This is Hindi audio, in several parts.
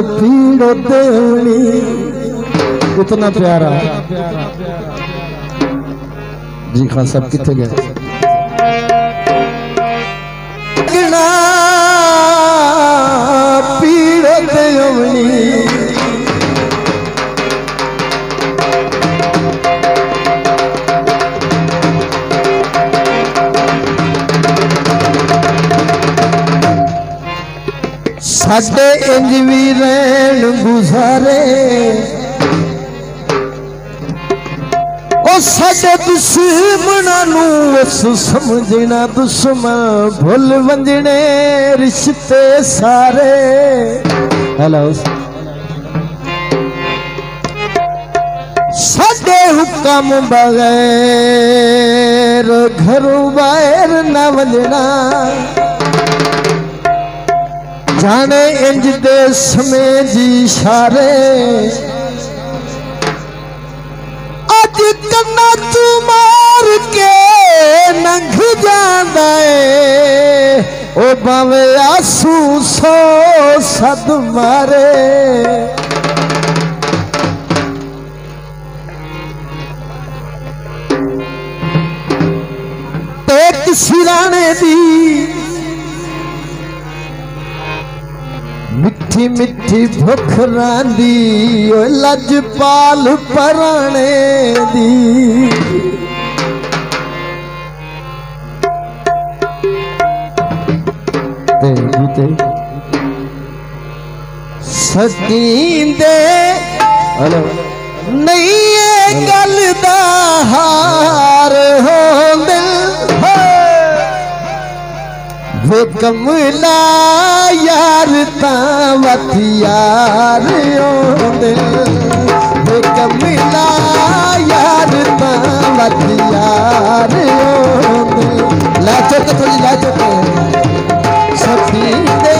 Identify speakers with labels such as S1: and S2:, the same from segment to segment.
S1: पीड़ देवनी। इतना प्यारा जी खान साहब कितने गए? पीड़ देवनी साडे इंज भी रैन गुजारे ओ साडे दुश्मनां नूं उस समझना दुश्मन भुल वंजने रिश्ते सारे। हेलो साडे हुक्म बगैर घरों बाहर न वंजना जाने इंज दे समय जी इशारे। अज कन्ना तू मार के नंग जांदा है ओ बावे आंसू सौ सद मारे। एक सिराने दी मिठी मिठी भुख रांदी लजपाल पराने दी। सतींदे नहीं गल दा हार हो दिल वे कमला यार तावत यार ओ दिल वे कमला यार तावत यार ओ दिल। ला चुक थोड़ी ला चुक सती दे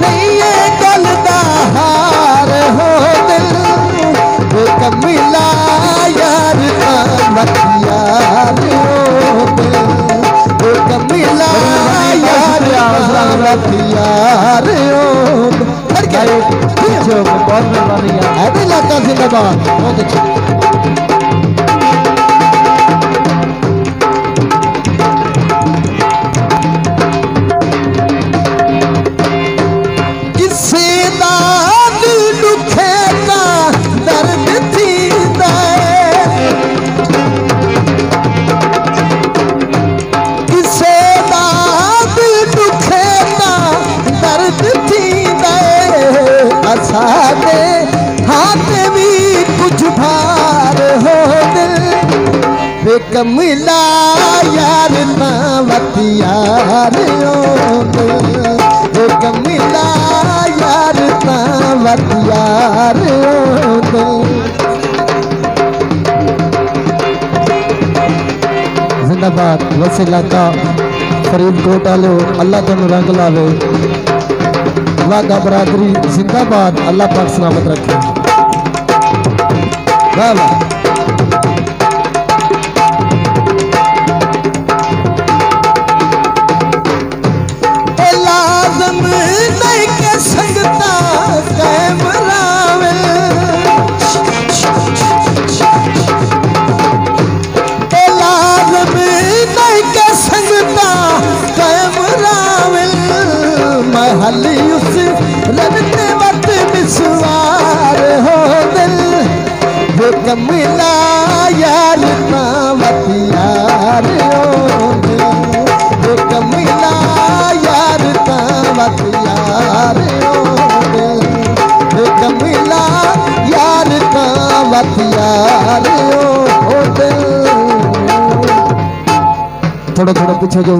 S1: नहीं ये गल दा हार हो दिल वे कमला यार तावत यार ओ दिल वे कमला यार बहुत मेहरबानी है लाता जिंदाबाद। बहुत अच्छा किसे दा दिल दुखे दा दर्द थींदा किसे दा दिल दुखे दा दर्द थींदा सादे हाथ भी कुछ भार हो दिल वे कमला यार तावत यार ओ दिल वे कमला यार तावत यार ओ दिल। जिंदाबाद वसीला का फरीदकोट वाले अल्लाह तुम रंग लावे। वागा बरादरी जिंदाबाद अल्लाह पाक सलामत रखे। वाह वाह लाज़म नहीं के संगता कायम रावे लाज़म नहीं के संगता कायम रावे महल उस रबते वत मिसवार हो दिल वो कमला यार तावत यार ओ दिल वो कमला यार तावत यार ओ दिल वो कमला यार तावत यार ओ दिल। थोड़ा थोड़ा पीछे जो